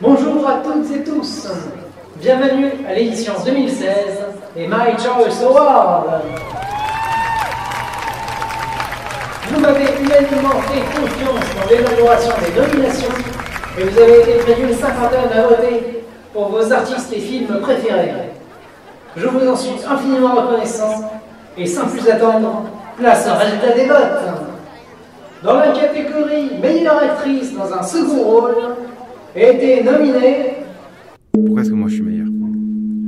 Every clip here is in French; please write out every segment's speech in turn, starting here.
Bonjour à toutes et tous, bienvenue à l'édition 2016 des My Choice Awards. Vous m'avez unanimement fait confiance dans l'élaboration des nominations et vous avez été près d'une cinquantaine à voter pour vos artistes et films préférés. Je vous en suis infiniment reconnaissant et sans plus attendre, place au résultat des votes. Dans la catégorie meilleure actrice dans un second rôle, était nominée... Pourquoi est-ce que moi je suis meilleur?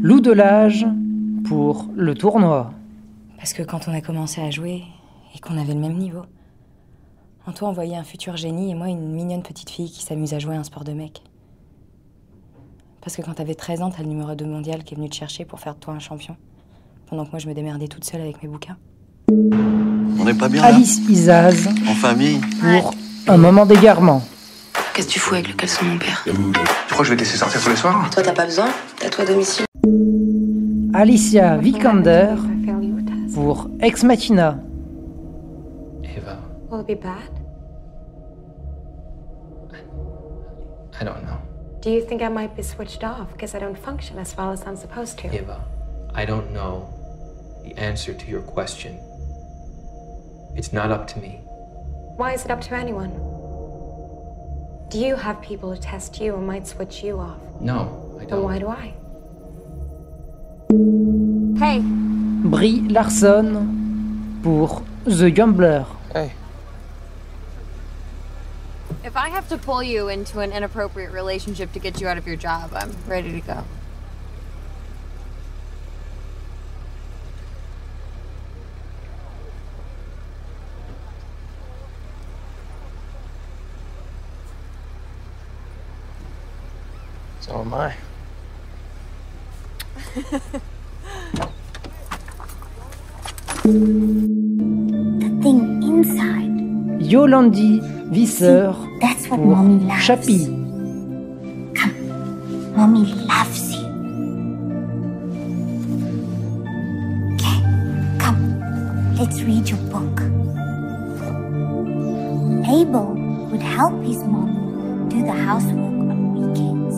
Lou Delage pour Le Tournoi. Parce que quand on a commencé à jouer et qu'on avait le même niveau, en toi on voyait un futur génie et moi une mignonne petite fille qui s'amuse à jouer à un sport de mec. Parce que quand t'avais 13 ans, t'as le numéro 2 mondial qui est venu te chercher pour faire de toi un champion. Pendant que moi je me démerdais toute seule avec mes bouquins. On n'est pas bien là? Alice Isaz En famille? pour Un moment d'égarement. Qu'est-ce que tu fous avec le caleçon de mon père? Tu crois que je vais te laisser sortir tous les soirs? Toi t'as pas besoin, t'as toi à domicile. Alicia Vikander pour Ex Machina. Eva, Will it be bad? I don't know. Do you think I might be switched off because I don't function as well as I'm supposed to? Eva, I don't know the answer to your question. It's not up to me. Why is it up to anyone? Do you have people who test you and might switch you off? No, I Then why don't. do I? Hey, Brie Larson pour The Gambler. Hey. If I have to pull you into an inappropriate relationship to get you out of your job, I'm ready to go. So am I. The thing inside. Yolandi Visser That's what pour mommy loves. Chappie. Mommy loves you. Okay, come. Let's read your book. Abel would help his mom do the housework on weekends.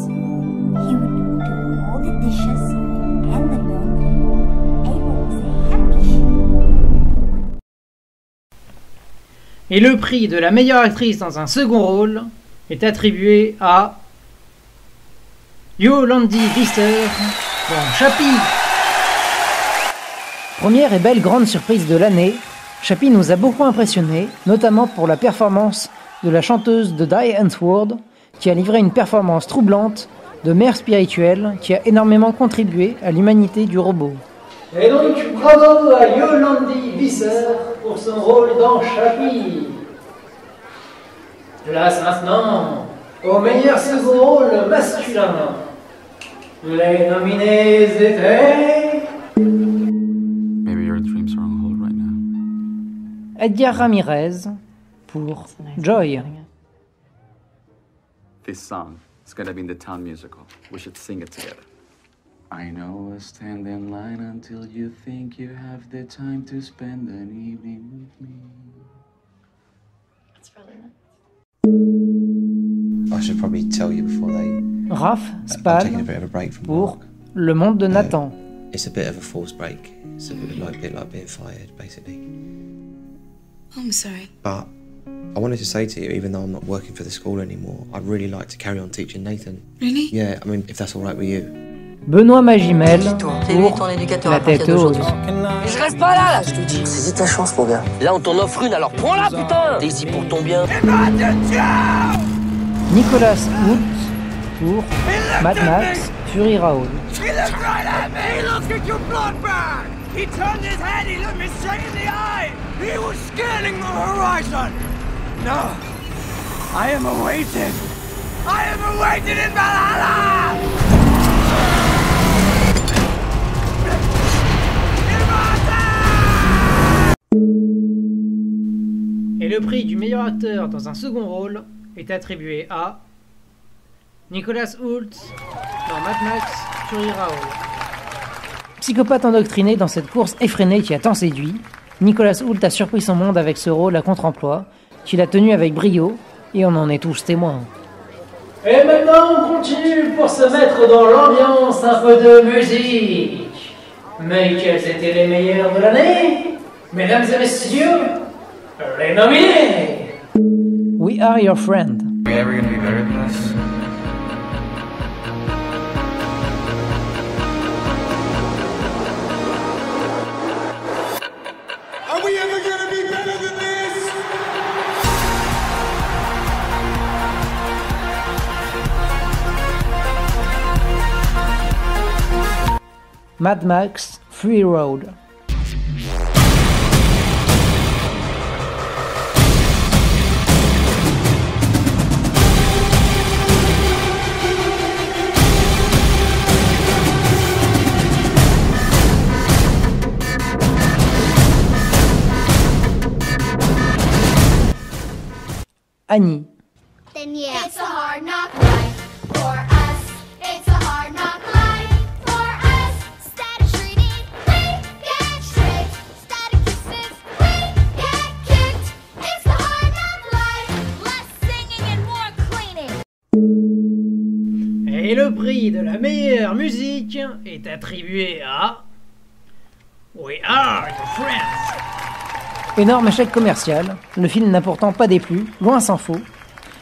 He would do all the dishes and the laundry. Abel was a happy sheep. Et le prix de la meilleure actrice dans un second rôle est attribué à Yolandi Visser pour Chappie. Première et belle grande surprise de l'année, Chappie nous a beaucoup impressionnés, notamment pour la performance de la chanteuse de Die Antwoord, qui a livré une performance troublante de mère spirituelle qui a énormément contribué à l'humanité du robot. Et donc, bravo à Yolandi Visser pour son rôle dans Chappie. Place maintenant au meilleur second rôle masculin. Les nominés étaient... Maybe your dreams are on hold right now. Edgar Ramirez pour Joy. This song is gonna be in the town musical. We should sing it together. I know I'll stand in line until you think you have the time to spend an evening with me. That's really nice. I should probably tell you before they... Raph I'm taking a Spall bit of a break from pour work. Le Monde de Nathan. It's a bit of a forced break. It's a bit like being fired, basically. Oh, I'm sorry. But I wanted to say to you, even though I'm not working for the school anymore, I'd really like to carry on teaching Nathan. Really? Yeah, I mean, if that's all right with you. Benoît Magimel C'est lui ton pour éducateur La à partir Tête Haute. d'aujourd'hui. Et je reste pas là, je te dis. C'est ta chance, mon gars. Là, on t'en offre une, alors prends-la, putain! T'es ici pour ton bien. Nicolas Hoult pour Mad Max Fury Road. He looked right at me! He looked at your blood bag! He turned his head, he looked me straight in the eye! He was scanning the horizon! No! I am awaited! I am awaited in Valhalla! Et le prix du meilleur acteur dans un second rôle est attribué à Nicolas Hoult dans Mad Max Fury Road. Psychopathe endoctriné dans cette course effrénée qui a tant séduit, Nicolas Hoult a surpris son monde avec ce rôle à contre-emploi, qu'il a tenu avec brio, et on en est tous témoins. Et maintenant, on continue pour se mettre dans l'ambiance, un peu de musique. Mais quels étaient les meilleurs de l'année? Mesdames et messieurs, les nominés! We Are Your Friend. Are we ever gonna be better than this? Are we ever gonna be better than this? Mad Max Fury Road. Annie. Then yeah, it's a hard knock life for us. It's a hard knock life for us. Static treated, we get stripped. Static kisses, we get kicked. It's a hard knock life. Less singing and more cleaning. Et le prix de la meilleure musique est attribué à We Are Your Friends. Énorme échec commercial, le film n'a pourtant pas déplu, loin s'en faut,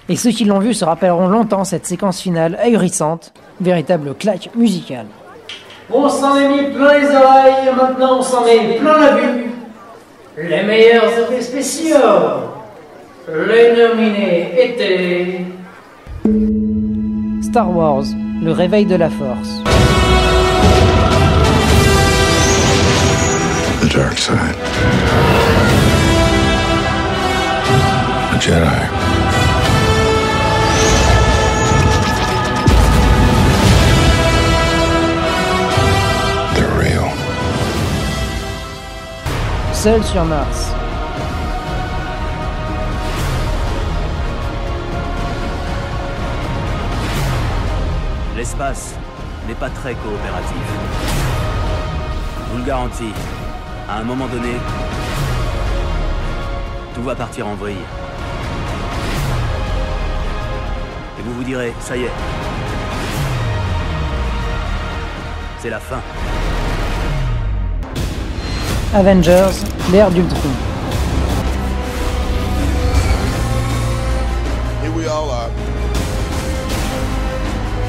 et ceux qui l'ont vu se rappelleront longtemps cette séquence finale ahurissante, véritable claque musicale. On s'en est mis plein les oreilles, maintenant on s'en met plein la vue. Les meilleurs effets spéciaux. Les nominés étaient... Star Wars, le réveil de la force. The dark side. A Jedi. They're real. Seul sur Mars. L'espace n'est pas très coopératif. Je vous le garantis, à un moment donné, tout va partir en vrille. Et vous vous direz, ça y est, c'est la fin. Avengers, l'ère d'Ultron. Here we all are,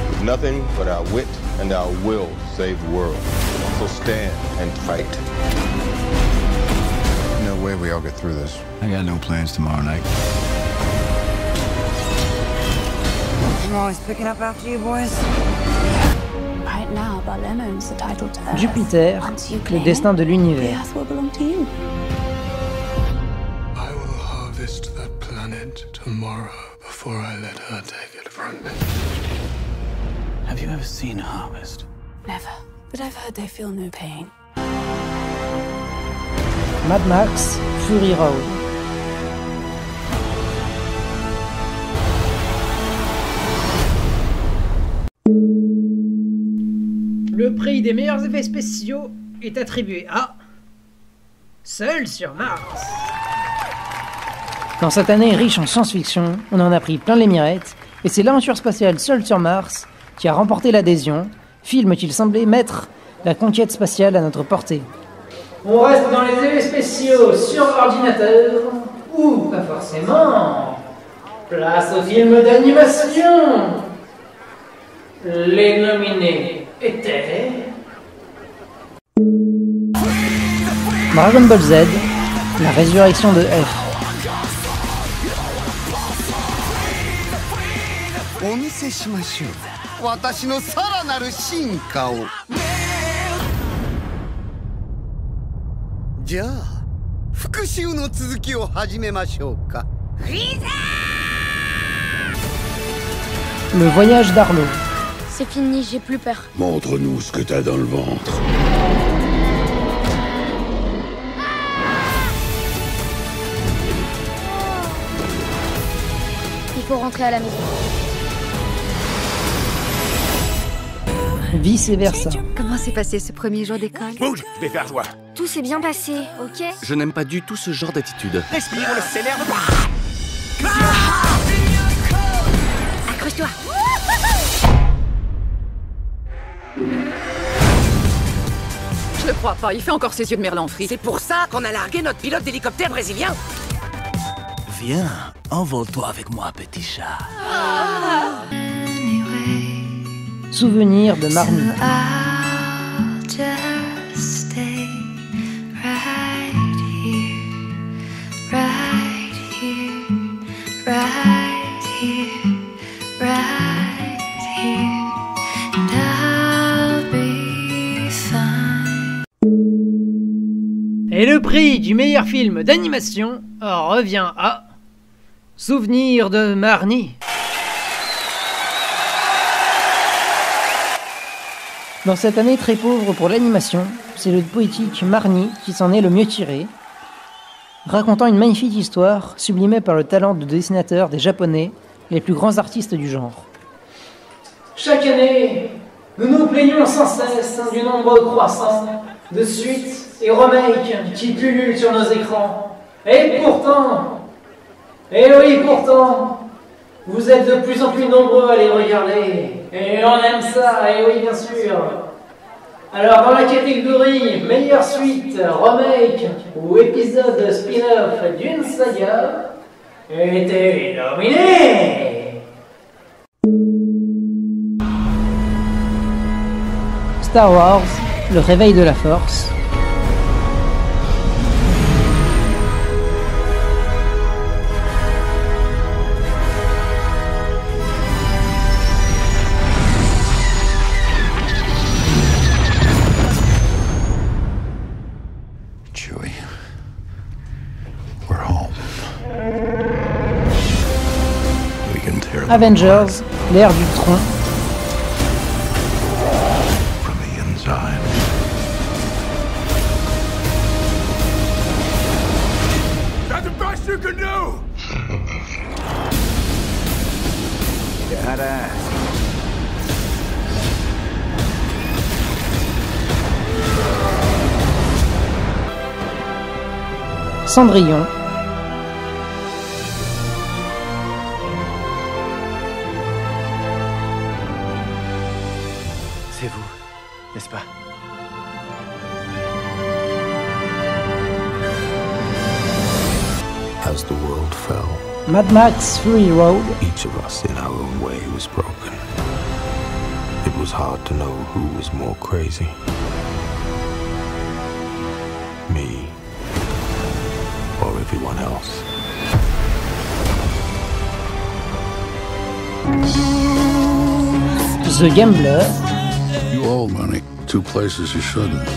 with nothing but our wit and our will to save the world. So stand and fight. No way we all get through this. I got no plans tomorrow night. I'm always picking up after you boys. Right now, Balem owns the title to Earth. Jupiter, le destin de l'univers. The Earth will belong to you. I will harvest that planet tomorrow before I let her take it from me. Have you ever seen a harvest? Never. But I've heard they feel no pain. Mad Max Fury Road. Le prix des meilleurs effets spéciaux est attribué à Seul sur Mars. Quand cette année est riche en science-fiction, on en a pris plein les mirettes, et c'est l'aventure spatiale Seul sur Mars qui a remporté l'adhésion, film qu'il semblait mettre la conquête spatiale à notre portée. On reste dans les effets spéciaux sur ordinateur, ou pas forcément. Place au film d'animation. Les nominés étaient... Dragon Ball Z, la résurrection de F. Le voyage d'Arlo. C'est fini, j'ai plus peur. Montre-nous ce que t'as dans le ventre. Il faut rentrer à la maison. Vice versa. Comment s'est passé ce premier jour d'école? Bouge, je vais faire joie. Tout s'est bien passé, ok? Je n'aime pas du tout ce genre d'attitude. Respire, on le scénaire de... Accroche-toi. crois pas, il fait encore ses yeux de merlan frit. C'est pour ça qu'on a largué notre pilote d'hélicoptère brésilien. Viens, envole-toi avec moi, petit chat. Souvenir de Marnie. Et le prix du meilleur film d'animation revient à Souvenir de Marnie. Dans cette année très pauvre pour l'animation, c'est le poétique Marnie qui s'en est le mieux tiré, racontant une magnifique histoire sublimée par le talent de dessinateur des Japonais, les plus grands artistes du genre. Chaque année, nous nous plaignons sans cesse du nombre croissant de suites et remakes qui pullulent sur nos écrans. Et pourtant, vous êtes de plus en plus nombreux à les regarder. Et on aime ça, et oui, bien sûr. Alors, dans la catégorie meilleure suite, remake ou épisode spin-off d'une saga, était nominé Star Wars, le réveil de la Force. Avengers, l'ère du tronc. That's the best you can do. You had to ask. Cendrillon. C'est vous, n'est-ce pas? As the world fell, Mad Max Fury Road. each of us in our own way was broken. It was hard to know who was more crazy. Me or everyone else. The Gambler. You owe money. 2 places you shouldn't.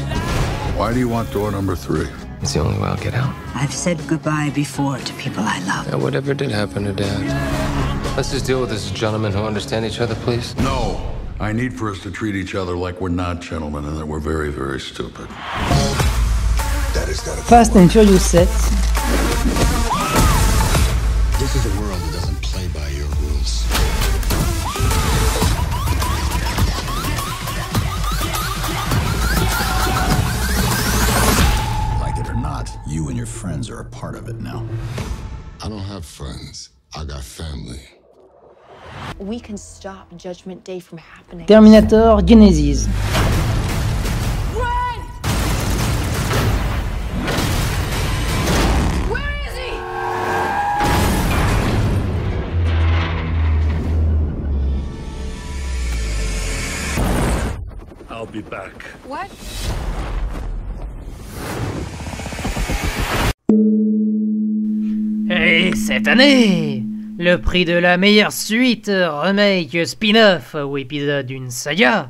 Why do you want door number 3? It's the only way I'll get out. I've said goodbye before to people I love. Yeah, whatever did happen to Dad? Let's just deal with this as gentlemen who understand each other, please. No. I need for us to treat each other like we're not gentlemen and that we're very, very stupid. Fast and Furious 7. This is a world that doesn't play by your rules. Like it or not, you and your friends are a part of it now. I don't have friends. I got family. We can stop Judgment Day from happening. Terminator Genesis. I'll be back. What? Et cette année, le prix de la meilleure suite, remake, spin-off ou épisode d'une saga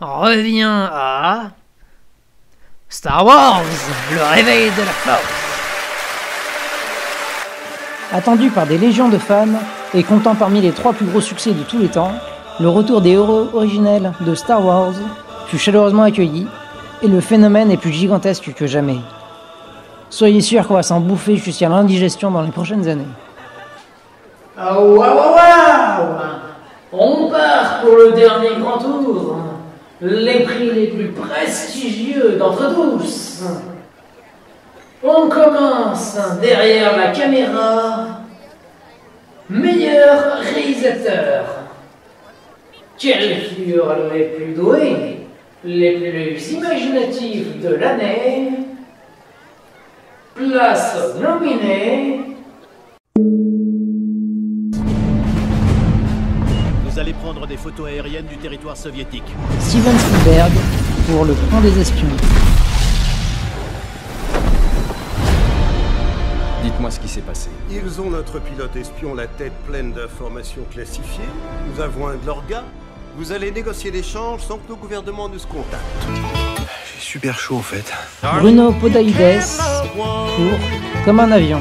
revient à Star Wars, le réveil de la Force. Attendu par des légions de fans et comptant parmi les 3 plus gros succès de tous les temps, le retour des héros originels de Star Wars fut chaleureusement accueilli et le phénomène est plus gigantesque que jamais. Soyez sûr qu'on va s'en bouffer jusqu'à l'indigestion dans les prochaines années. Oh, waouh. On part pour le dernier grand tour. Les prix les plus prestigieux d'entre tous. On commence derrière la caméra. Meilleur réalisateur. Quels furent les plus doués? les plus imaginatifs de l'année, place aux nominés. Vous allez prendre des photos aériennes du territoire soviétique. Steven Spielberg pour Le Pont des Espions. Dites-moi ce qui s'est passé. Ils ont notre pilote espion la tête pleine d'informations classifiées. Nous avons un de leurs gars. Vous allez négocier l'échange sans que nos gouvernements ne se contactent. J'ai super chaud en fait. Bruno Podalides pour Comme un avion.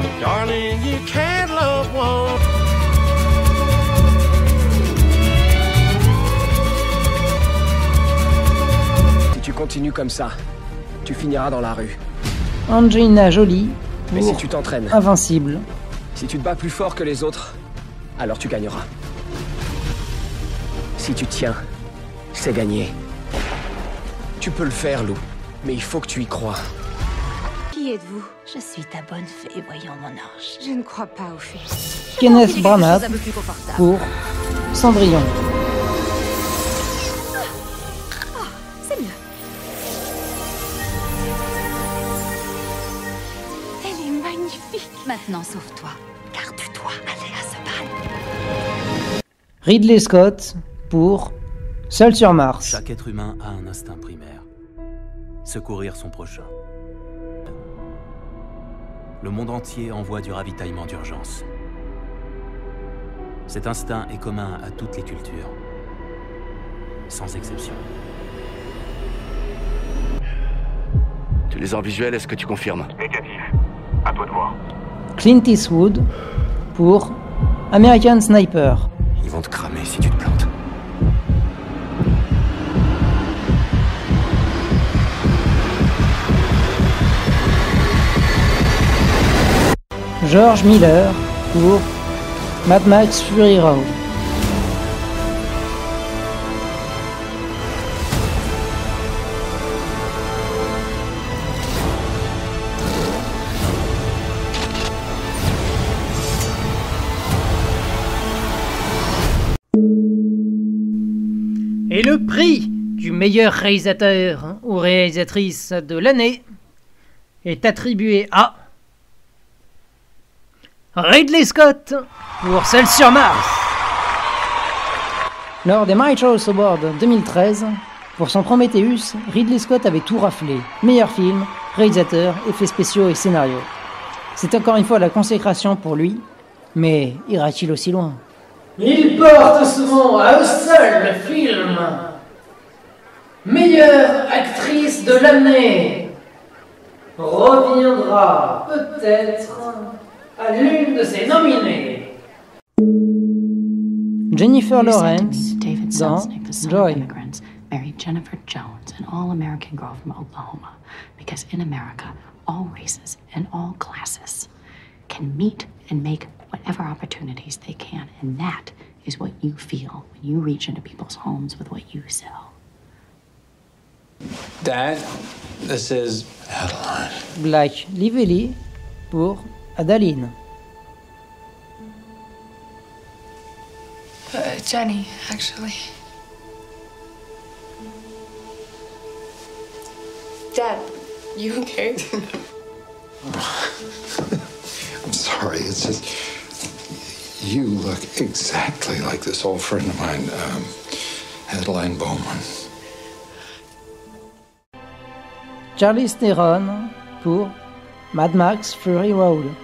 Si tu continues comme ça, tu finiras dans la rue. Angelina Jolie Mais si pour tu t'entraînes, Invincible. si tu te bats plus fort que les autres, alors tu gagneras. Si tu tiens, c'est gagné. Tu peux le faire, Lou, mais il faut que tu y crois. Qui êtes-vous? Je suis ta bonne fée, voyant mon ange. Je ne crois pas aux fées. Kenneth Branagh pour Cendrillon. C'est mieux. Elle est magnifique. Maintenant, sauve-toi, car tu dois aller à ce bal. Ridley Scott pour Seul sur Mars. Chaque être humain a un instinct primaire. Secourir son prochain. Le monde entier envoie du ravitaillement d'urgence. Cet instinct est commun à toutes les cultures, sans exception. Tu les as en visuel, est-ce que tu confirmes? Négatif. À toi de voir. Clint Eastwood pour American Sniper. Ils vont te cramer si tu te plantes. George Miller pour Mad Max Fury Road. Et le prix du meilleur réalisateur ou réalisatrice de l'année est attribué à Ridley Scott pour Seul sur Mars. Lors des My Choice Awards 2013, pour son Prometheus, Ridley Scott avait tout raflé. Meilleur film, réalisateur, effets spéciaux et scénario. C'est encore une fois la consécration pour lui, mais ira-t-il aussi loin? Il porte souvent à eux seul le film. Meilleure actrice de l'année reviendra peut-être à l'une de ses nominées. Jennifer Lawrence dans Joy. Married Jennifer Jones, an all-American girl from Oklahoma, because in America, all races and all classes can meet and make whatever opportunities they can, and that is what you feel when you reach into people's homes with what you sell. Dad, this is Adeline. Blake Lively pour Adaline. Jenny, actually. Dad, you okay? I'm sorry, it's just... You look exactly like this old friend of mine, Adeline Bowman. Charlize Theron pour Mad Max Fury Road.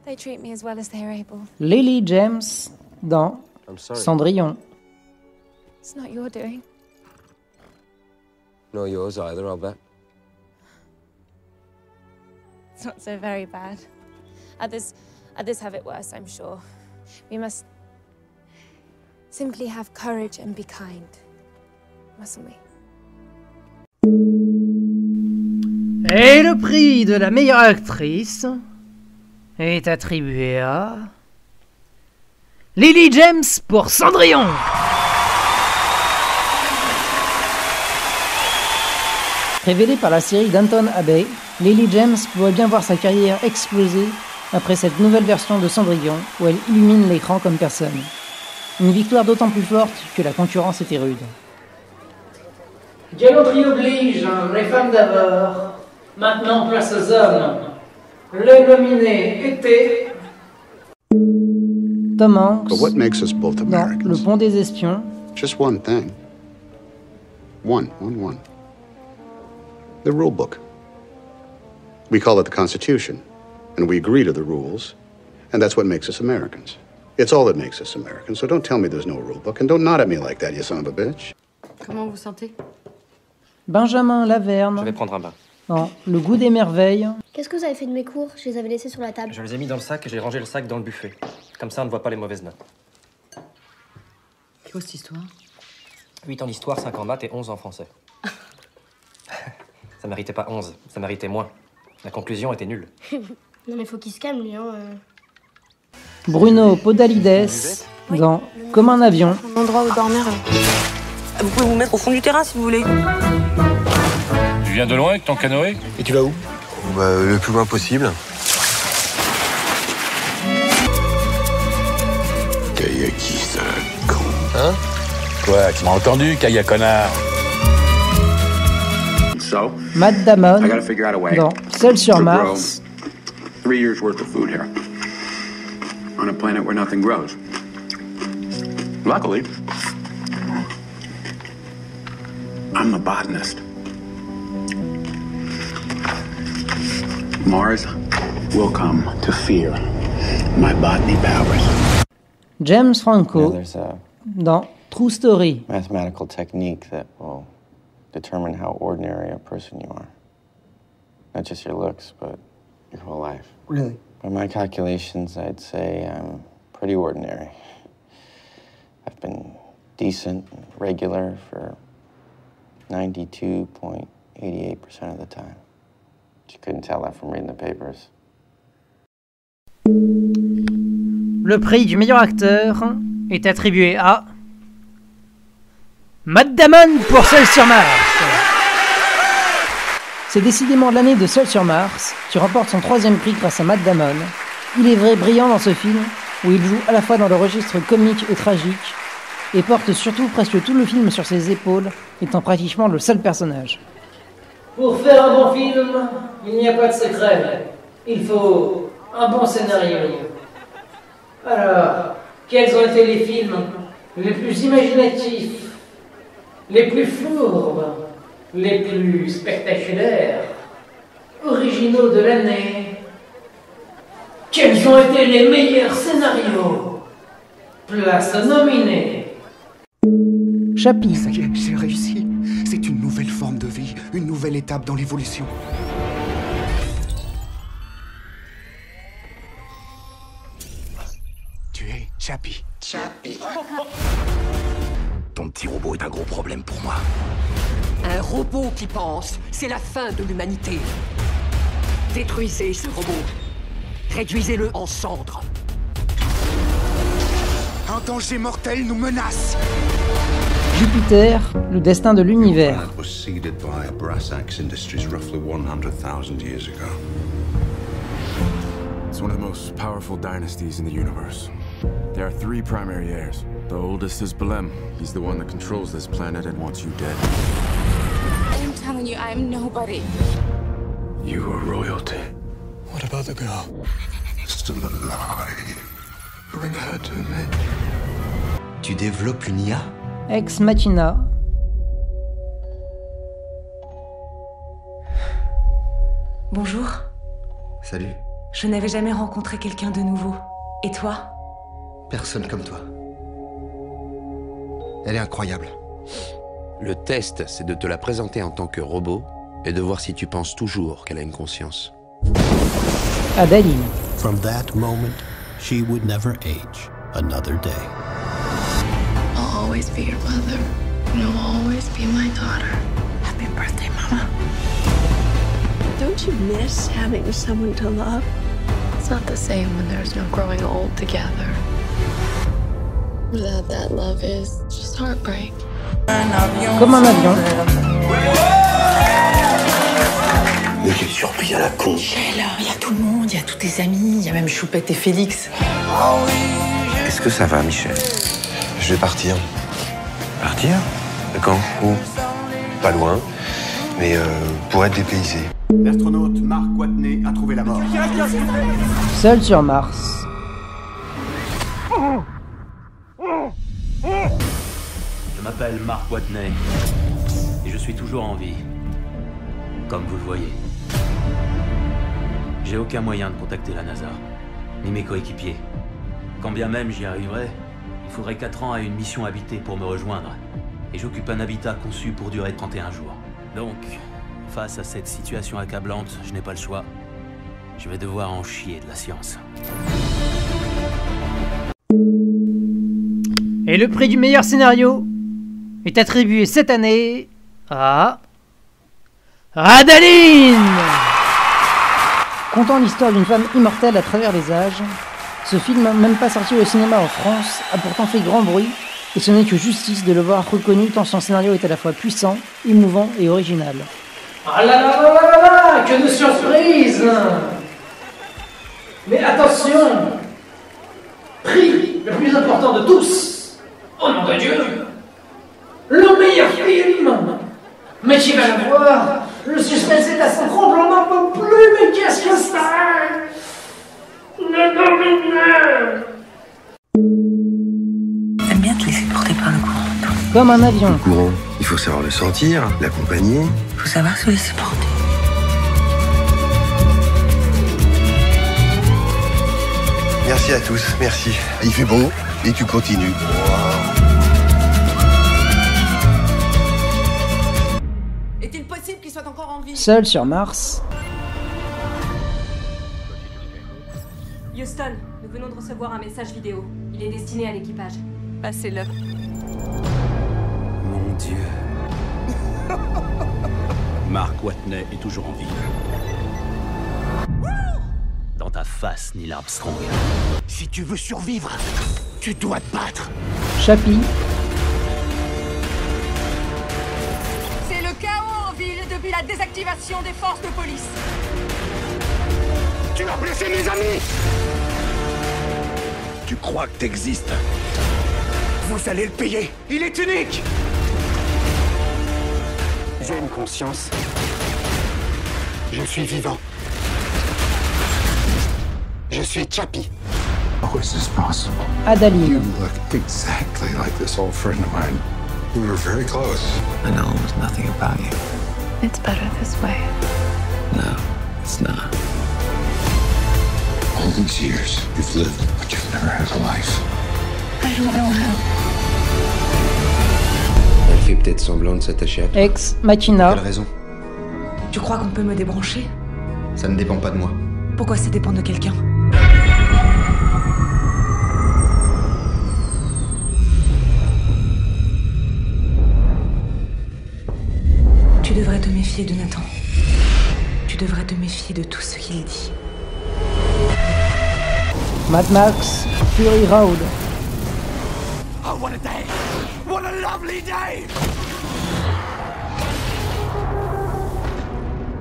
They treat me as well as they're able. Lily James dans Cendrillon. It's not your doing. Nor yours either, I'll bet. It's not so very bad. Others have it worse, I'm sure. We must simply have courage and be kind, mustn't we? Et le prix de la meilleure actrice est attribué à Lily James pour Cendrillon. Révélée par la série d'Anton Abbey, Lily James pourrait bien voir sa carrière exploser après cette nouvelle version de Cendrillon où elle illumine l'écran comme personne. Une victoire d'autant plus forte que la concurrence était rude. Galanterie oblige, les femmes d'abord. Maintenant, place aux hommes. Les nominés étaient... Tom Hanks But what makes us both dans Americans? Le Pont des Espions, Just one thing. One. The rule book. We call it the Constitution, and we agree to the rules, and that's what makes us Americans. It's all that makes us Americans, so don't tell me there's no rule book, and don't nod at me like that, you son of a bitch. Comment vous sentez? Benjamin Laverne Je vais prendre un bain. dans Le Goût des merveilles, Qu'est-ce que vous avez fait de mes cours? Je les avais laissés sur la table. Je les ai mis dans le sac et j'ai rangé le sac dans le buffet. Comme ça, on ne voit pas les mauvaises notes. C'est quoi cette histoire? 8 en histoire, 5 en maths et 11 en français. Ça méritait pas 11, ça méritait moins. La conclusion était nulle. Non mais faut qu'il se calme lui, hein. Bruno Podalides dans Comme un avion, Un endroit où dormir. Vous pouvez vous mettre au fond du terrain si vous voulez. Tu viens de loin avec ton canoë? Et tu vas où? Le plus loin possible. Kayaki, c'est un con. Hein? Quoi, tu m'as entendu, Kaya connard? So, Matt Damon I gotta figure out a way dans Seul sur to grow Mars, 3 years worth of food here on a planet where nothing grows. Luckily, I'm a botanist. Mars will come to fear my botany powers. James Franco There's a dans True Story, mathematical technique that will determine how ordinary a person you are. Not just your looks, but your whole life. Really? By my calculations, I'd say I'm pretty ordinary. I've been decent and regular for 92.88% of the time. You couldn't tell that from reading the papers. Le prix du meilleur acteur est attribué à Matt Damon pour Seul sur Mars. C'est décidément l'année de Seul sur Mars, qui remporte son 3e prix grâce à Matt Damon. Il est vrai brillant dans ce film, où il joue à la fois dans le registre comique et tragique, et porte surtout presque tout le film sur ses épaules, étant pratiquement le seul personnage. Pour faire un bon film, il n'y a pas de secret. Il faut un bon scénario. Alors, quels ont été les films les plus imaginatifs, les plus fourbes, les plus spectaculaires, originaux de l'année? Quels ont été les meilleurs scénarios? Place nominée. Chappie. Ça y est, j'ai réussi. C'est une nouvelle forme de vie, une nouvelle étape dans l'évolution. Tu es Chappie. Chappie. Ton petit robot est un gros problème pour moi. Un robot qui pense, c'est la fin de l'humanité. Détruisez ce robot. Réduisez-le en cendres. Un danger mortel nous menace. Jupiter, le destin de l'univers. Planet was seeded by brass axe industries roughly 100,000 years ago. It's one of the most powerful dynasties in the universe. There are 3 primary heirs. The oldest is Belem. He's the one that controls this planet and wants you dead. I'm telling you, I'm nobody. You are royalty. What about the girl? Still alive. Bring her to me. Tu développes une IA? Ex Machina. Bonjour. Salut. Je n'avais jamais rencontré quelqu'un de nouveau. Et toi? Personne comme toi. Elle est incroyable. Le test, c'est de te la présenter en tant que robot et de voir si tu penses toujours qu'elle a une conscience. Adeline. From that moment, she would never age another day. I'll always be your mother. You'll always be my daughter. Happy birthday, Mama. Don't you miss having someone to love? It's not the same when there's no growing old together. Without that love is just heartbreak. Comme un avion. Quelle surprise à la con. Michel, il y a tout le monde, il y a tous tes amis, il y a même Choupette et Félix. Est-ce que ça va, Michel? Je vais partir. Partir? Quand? Où? Pas loin, mais pour être dépaysé. L'astronaute Mark Watney a trouvé la mort. Seul sur Mars. Je m'appelle Mark Watney et je suis toujours en vie, comme vous le voyez. J'ai aucun moyen de contacter la NASA, ni mes coéquipiers. Quand bien même j'y arriverais, il faudrait 4 ans à une mission habitée pour me rejoindre. Et j'occupe un habitat conçu pour durer 31 jours. Donc, face à cette situation accablante, je n'ai pas le choix. Je vais devoir en chier de la science. Et le prix du meilleur scénario est attribué cette année à Adaline. Contant l'histoire d'une femme immortelle à travers les âges, ce film, même pas sorti au cinéma en France, a pourtant fait grand bruit, et ce n'est que justice de le voir reconnu tant son scénario est à la fois puissant, émouvant et original. Ah là là là là là, que de surprises! Mais attention! Prix le plus important de tous! Au nom de Dieu! Le meilleur film! Mais qui va le voir? Le suspense est à son comble, on n'en peut plus, mais qu'est-ce que c'est? Le domineur! T'aimes bien te laisser porter par le courant. Comme un avion. Le courant, il faut savoir le sentir, l'accompagner. Faut savoir se laisser porter. Merci à tous, merci. Il fait bon et tu continues. Est-il possible qu'il soit encore en vie? Seul sur Mars. Houston, nous venons de recevoir un message vidéo. Il est destiné à l'équipage. Passez-le. Mon Dieu. Mark Watney est toujours en vie. Dans ta face, Neil Armstrong. Si tu veux survivre, tu dois te battre. Chappie. C'est le chaos en ville depuis la désactivation des forces de police. Tu as blessé mes amis. Tu crois que t'existes? Vous allez le payer. Il est unique. J'ai une conscience. Je suis vivant. Je suis Chappie. How is this possible? Adaline. You look exactly like this old friend of mine. We were very close. I know almost nothing about you. It's better this way. No, it's not. All these years, you've lived, but you've never had a life. I don't know how. Elle fait peut-être semblant de s'attacher à toi. Ex Machina. Quelle raison? Tu crois qu'on peut me débrancher? Ça ne dépend pas de moi. Pourquoi ça dépend de quelqu'un? Tu devrais te méfier de Nathan. Tu devrais te méfier de tout ce qu'il dit. Mad Max, Fury Road. Oh, what a day! What a lovely day!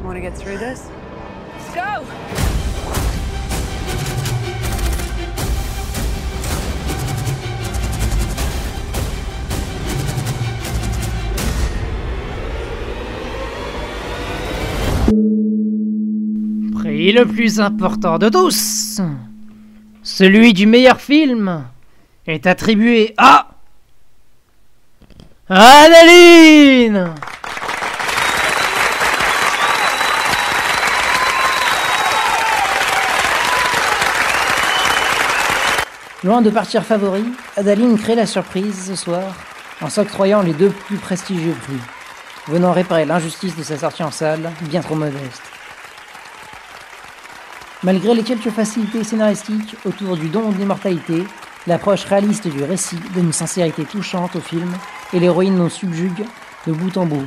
Want to get through this? Let's go! Prix le plus important de tous, celui du meilleur film, est attribué à Adaline. Loin de partir favori, Adaline crée la surprise ce soir en s'octroyant les 2 plus prestigieux prix, venant réparer l'injustice de sa sortie en salle, bien trop modeste. Malgré les quelques facilités scénaristiques autour du don de l'immortalité, l'approche réaliste du récit donne une sincérité touchante au film et l'héroïne nous subjugue de bout en bout.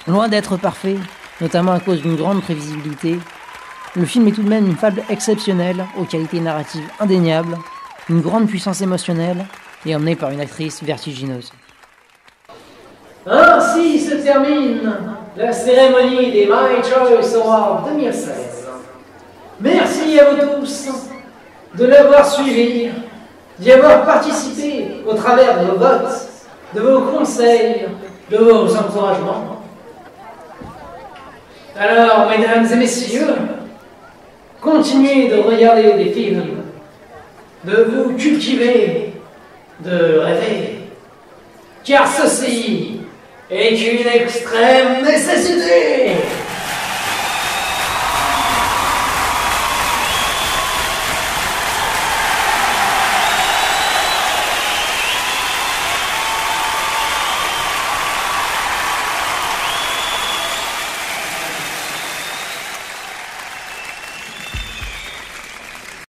Loin d'être parfait, notamment à cause d'une grande prévisibilité, le film est tout de même une fable exceptionnelle, aux qualités narratives indéniables, une grande puissance émotionnelle et emmenée par une actrice vertigineuse. Ainsi se termine la cérémonie des My Choice Awards 2016. Merci à vous tous de l'avoir suivi, d'y avoir participé au travers de vos votes, de vos conseils, de vos encouragements. Alors, mesdames et messieurs, continuez de regarder des films, de vous cultiver, de rêver, car ceci est une extrême nécessité.